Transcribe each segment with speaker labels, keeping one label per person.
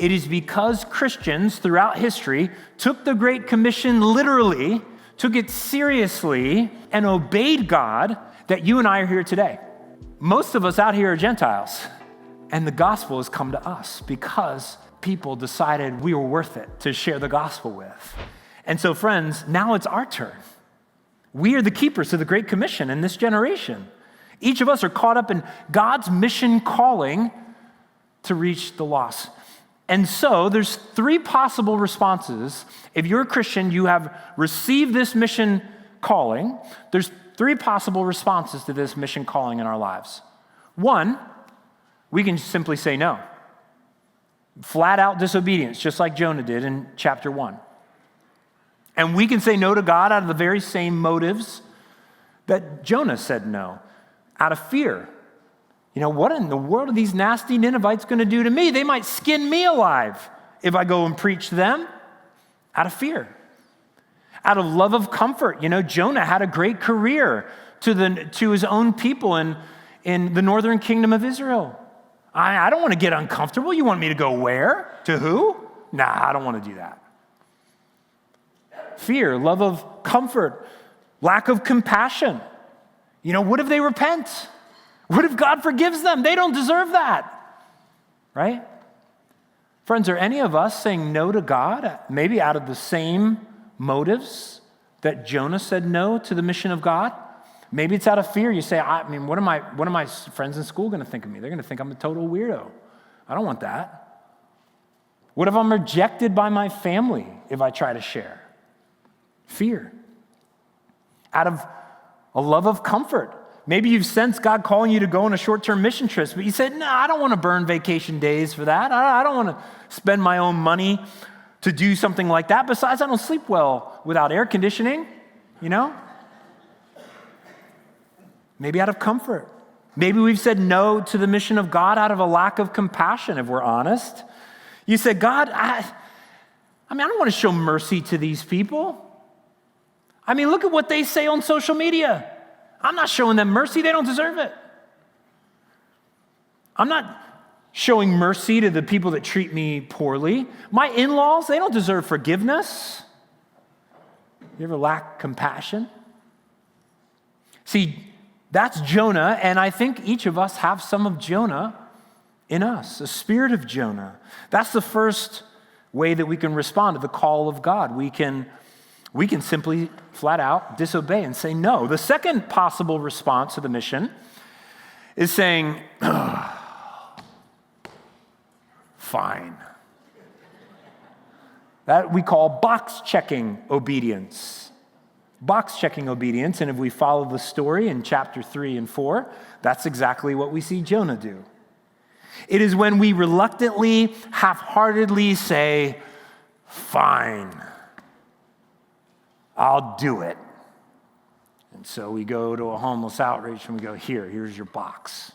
Speaker 1: It is because Christians throughout history took the Great Commission literally, took it seriously, and obeyed God that you and I are here today. Most of us out here are Gentiles, and the gospel has come to us because people decided we were worth it to share the gospel with. And so, friends, now it's our turn. We are the keepers of the Great Commission in this generation. Each of us are caught up in God's mission calling to reach the lost. And so there's three possible responses. If you're a Christian, you have received this mission calling. There's three possible responses to this mission calling in our lives. One, we can simply say no. Flat out disobedience, just like Jonah did in chapter 1. And we can say no to God out of the very same motives that Jonah said no, out of fear. You know, what in the world are these nasty Ninevites going to do to me? They might skin me alive if I go and preach to them, out of fear. Out of love of comfort. You know, Jonah had a great career to his own people in the northern kingdom of Israel. I don't want to get uncomfortable. You want me to go where? To who? Nah, I don't want to do that. Fear, love of comfort, lack of compassion. You know, what if they repent? What if God forgives them? They don't deserve that, right? Friends, are any of us saying no to God, maybe out of the same motives that Jonah said no to the mission of God? Maybe it's out of fear. You say, I mean, what are my friends in school going to think of me? They're going to think I'm a total weirdo. I don't want that. What if I'm rejected by my family if I try to share? Fear. Out of a love of comfort. Maybe you've sensed God calling you to go on a short-term mission trip, but you said, no, I don't want to burn vacation days for that. I don't want to spend my own money to do something like that. Besides, I don't sleep well without air conditioning, you know? Maybe out of comfort. Maybe we've said no to the mission of God out of a lack of compassion, if we're honest. You said, God, I don't want to show mercy to these people. I mean, look at what they say on social media. I'm not showing them mercy. They don't deserve it. I'm not showing mercy to the people that treat me poorly. My in-laws, they don't deserve forgiveness. You ever lack compassion? See, that's Jonah, and I think each of us have some of Jonah in us, a spirit of Jonah. That's the first way that we can respond to the call of God. We can simply flat out disobey and say no. The second possible response to the mission is saying, fine. That we call box-checking obedience. Box-checking obedience, and if we follow the story in chapter 3 and 4, that's exactly what we see Jonah do. It is when we reluctantly, half-heartedly say, fine, I'll do it. And so we go to a homeless outreach and we go, here's your box,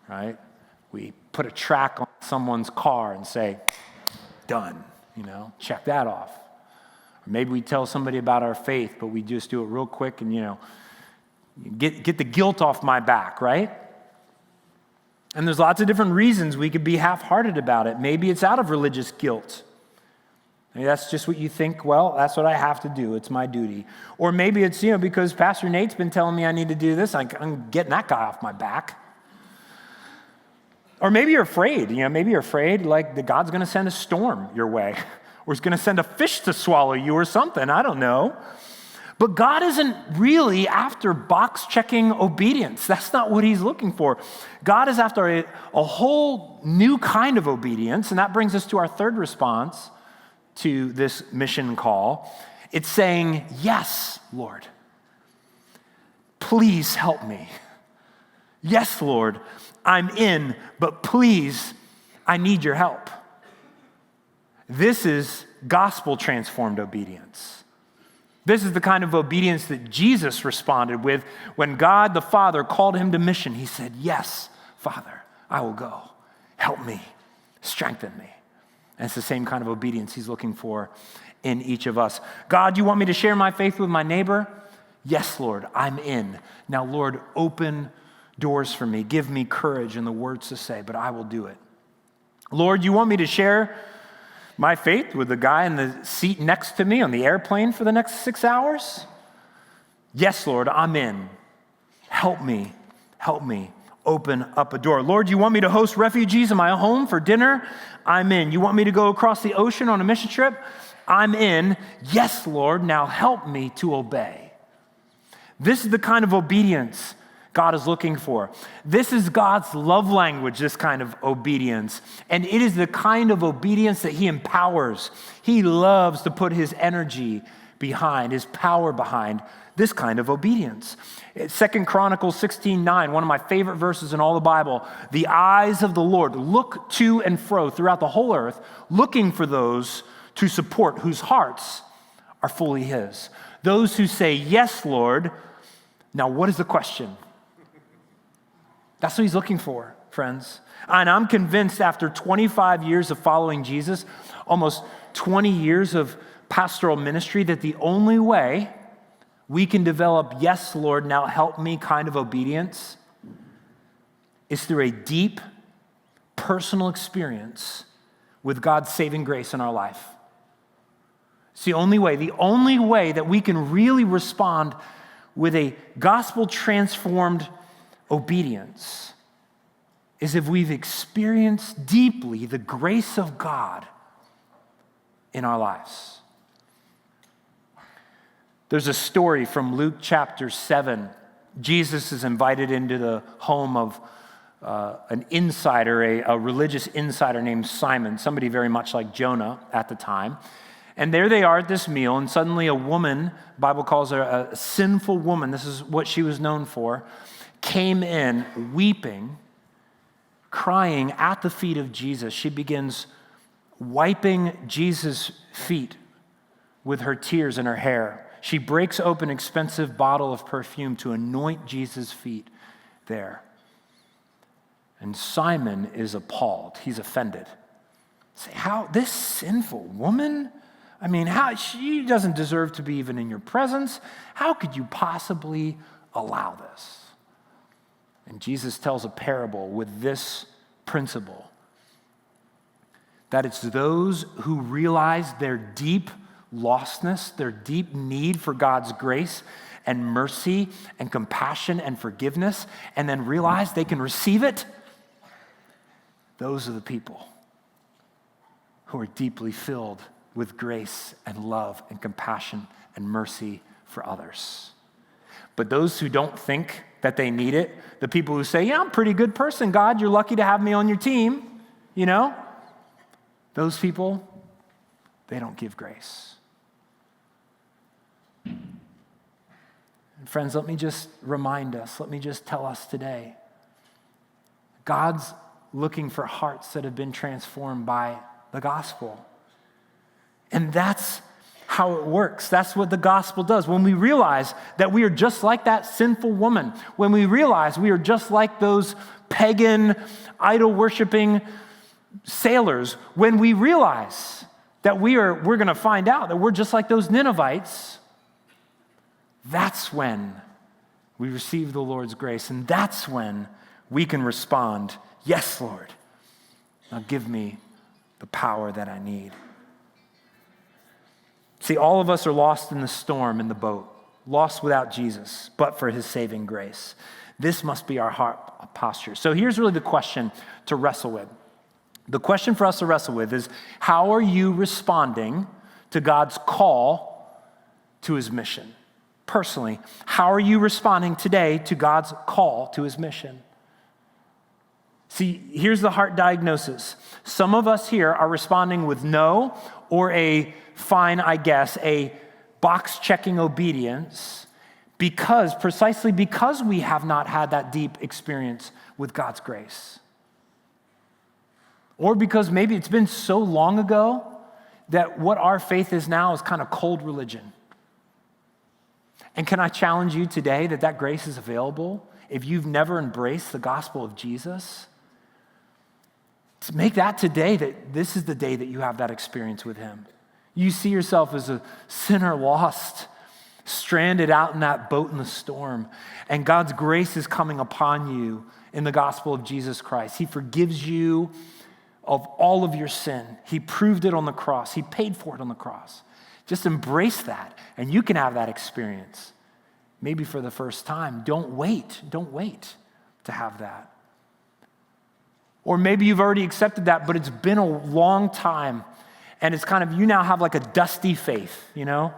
Speaker 1: right? We put a track on someone's car and say, done, check that off. Or maybe we tell somebody about our faith, but we just do it real quick and, get the guilt off my back, right? And there's lots of different reasons we could be half-hearted about it. Maybe it's out of religious guilt. Maybe that's just what you think, well, that's what I have to do. It's my duty. Or maybe it's, because Pastor Nate's been telling me I need to do this. I'm getting that guy off my back. Or maybe you're afraid. Maybe you're afraid like that God's going to send a storm your way. Or he's going to send a fish to swallow you or something. I don't know. But God isn't really after box-checking obedience. That's not what he's looking for. God is after a whole new kind of obedience. And that brings us to our third response to this mission call. It's saying, yes, Lord, please help me. Yes, Lord, I'm in, but please, I need your help. This is gospel-transformed obedience. This is the kind of obedience that Jesus responded with when God the Father called him to mission. He said, yes, Father, I will go. Help me, strengthen me. And it's the same kind of obedience he's looking for in each of us. God, you want me to share my faith with my neighbor? Yes, Lord, I'm in. Now, Lord, open doors for me. Give me courage and the words to say, but I will do it. Lord, you want me to share my faith with the guy in the seat next to me on the airplane for the next 6 hours? Yes, Lord, I'm in. Help me. Open up a door. Lord, you want me to host refugees in my home for dinner? I'm in. You want me to go across the ocean on a mission trip? I'm in. Yes, Lord, now help me to obey. This is the kind of obedience God is looking for. This is God's love language, this kind of obedience. And it is the kind of obedience that he empowers. He loves to put his energy behind, his power behind this kind of obedience. 2 Chronicles 16:9, one of my favorite verses in all the Bible. The eyes of the Lord look to and fro throughout the whole earth, looking for those to support whose hearts are fully his. Those who say, yes, Lord. Now, what is the question? That's what he's looking for, friends. And I'm convinced after 25 years of following Jesus, almost 20 years of pastoral ministry, that the only way we can develop, yes, Lord, now help me kind of obedience is through a deep, personal experience with God's saving grace in our life. It's the only way that we can really respond with a gospel-transformed obedience is if we've experienced deeply the grace of God in our lives. There's a story from Luke chapter 7. Jesus is invited into the home of an insider, a religious insider named Simon, somebody very much like Jonah at the time. And there they are at this meal, and suddenly a woman, the Bible calls her a sinful woman, this is what she was known for, came in weeping, crying at the feet of Jesus. She begins wiping Jesus' feet with her tears and her hair. She breaks open an expensive bottle of perfume to anoint Jesus' feet there. And Simon is appalled. He's offended. Say, how, this sinful woman? I mean, how, she doesn't deserve to be even in your presence. How could you possibly allow this? And Jesus tells a parable with this principle, that it's those who realize their deep lostness, their deep need for God's grace and mercy and compassion and forgiveness, and then realize they can receive it. Those are the people who are deeply filled with grace and love and compassion and mercy for others. But those who don't think that they need it, the people who say, yeah, I'm a pretty good person, God, you're lucky to have me on your team, you know, those people, they don't give grace. And friends, let me just remind us, let me just tell us today, God's looking for hearts that have been transformed by the gospel. And that's how it works. That's what the gospel does. When we realize that we are just like that sinful woman, when we realize we are just like those pagan, idol-worshiping sailors, when we realize that we're going to find out that we're just like those Ninevites, that's when we receive the Lord's grace, and that's when we can respond, yes, Lord, now give me the power that I need. See, all of us are lost in the storm in the boat, lost without Jesus, but for his saving grace. This must be our heart posture. So here's really the question to wrestle with. The question for us to wrestle with is, how are you responding to God's call to his mission? Personally, how are you responding today to God's call to his mission? See, here's the heart diagnosis. Some of us here are responding with no or a fine, I guess, a box-checking obedience precisely because we have not had that deep experience with God's grace. Or because maybe it's been so long ago that what our faith is now is kind of cold religion. And can I challenge you today that grace is available if you've never embraced the gospel of Jesus? To make that today, that this is the day that you have that experience with him. You see yourself as a sinner lost, stranded out in that boat in the storm, and God's grace is coming upon you in the gospel of Jesus Christ. He forgives you of all of your sin. He proved it on the cross. He paid for it on the cross. Just embrace that, and you can have that experience. Maybe for the first time. Don't wait to have that. Or maybe you've already accepted that, but it's been a long time, and it's kind of, you now have like a dusty faith, you know?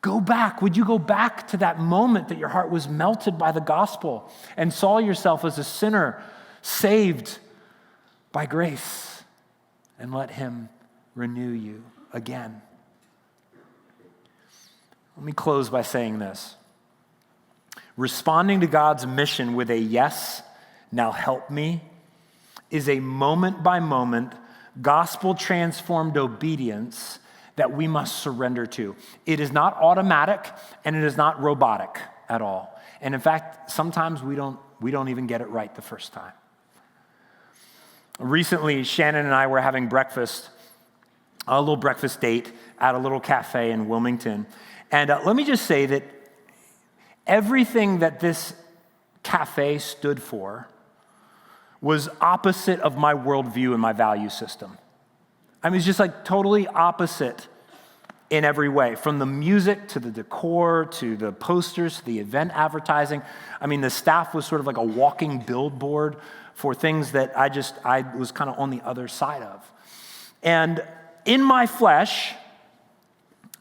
Speaker 1: Go back. Would you go back to that moment that your heart was melted by the gospel and saw yourself as a sinner saved by grace, and let him renew you again? Let me close by saying this. Responding to God's mission with a yes, now help me, is a moment-by-moment, gospel-transformed obedience that we must surrender to. It is not automatic, and it is not robotic at all. And in fact, sometimes we don't even get it right the first time. Recently, Shannon and I were having breakfast, a little breakfast date at a little cafe in Wilmington. And let me just say that everything that this cafe stood for was opposite of my worldview and my value system. I mean, it's just like totally opposite in every way, from the music to the decor to the posters to the event advertising. I mean, the staff was sort of like a walking billboard for things that I was kind of on the other side of. And in my flesh,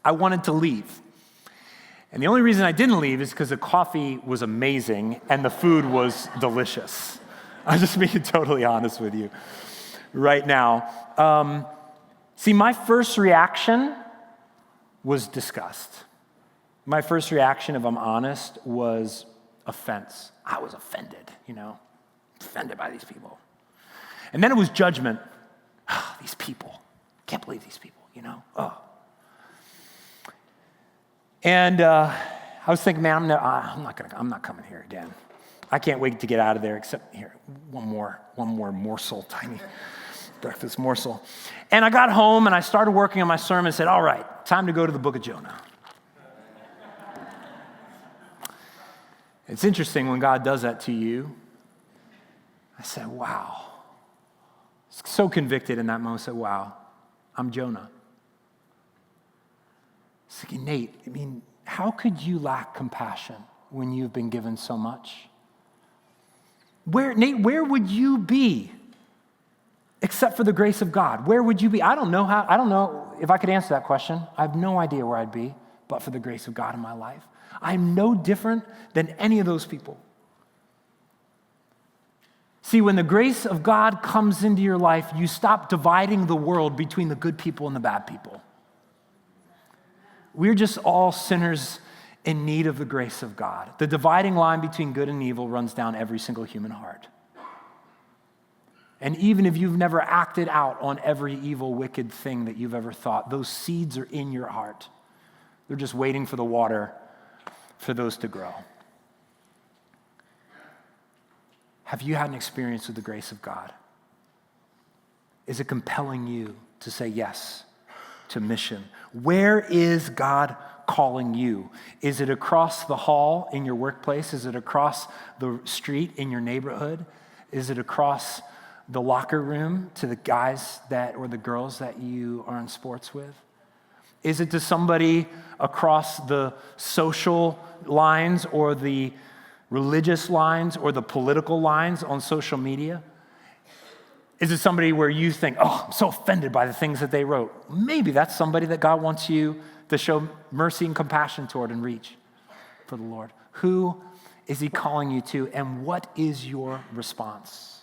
Speaker 1: I wanted to leave. And the only reason I didn't leave is because the coffee was amazing and the food was delicious. I'm just being totally honest with you right now. See, my first reaction was disgust. My first reaction, if I'm honest, was offense. I was offended, offended by these people. And then it was judgment. Oh, these people, can't believe these people, oh. And I was thinking, man, I'm not coming here again. I can't wait to get out of there, except here, one more morsel, tiny breakfast morsel. And I got home and I started working on my sermon and said, all right, time to go to the book of Jonah. It's interesting when God does that to you. I said, wow. So convicted in that moment. I said, wow, I'm Jonah. I was thinking, Nate, I mean, how could you lack compassion when you've been given so much? Nate, where would you be except for the grace of God? Where would you be? I don't know if I could answer that question. I have no idea where I'd be, but for the grace of God in my life. I'm no different than any of those people. See, when the grace of God comes into your life, you stop dividing the world between the good people and the bad people. We're just all sinners in need of the grace of God. The dividing line between good and evil runs down every single human heart. And even if you've never acted out on every evil, wicked thing that you've ever thought, those seeds are in your heart. They're just waiting for the water for those to grow. Have you had an experience with the grace of God? Is it compelling you to say yes to mission? Where is God calling you? Is it across the hall in your workplace? Is it across the street in your neighborhood? Is it across the locker room to the guys or the girls that you are in sports with? Is it to somebody across the social lines or the religious lines or the political lines on social media? Is it somebody where you think, oh, I'm so offended by the things that they wrote? Maybe that's somebody that God wants you to show mercy and compassion toward and reach for the Lord. Who is he calling you to, and what is your response?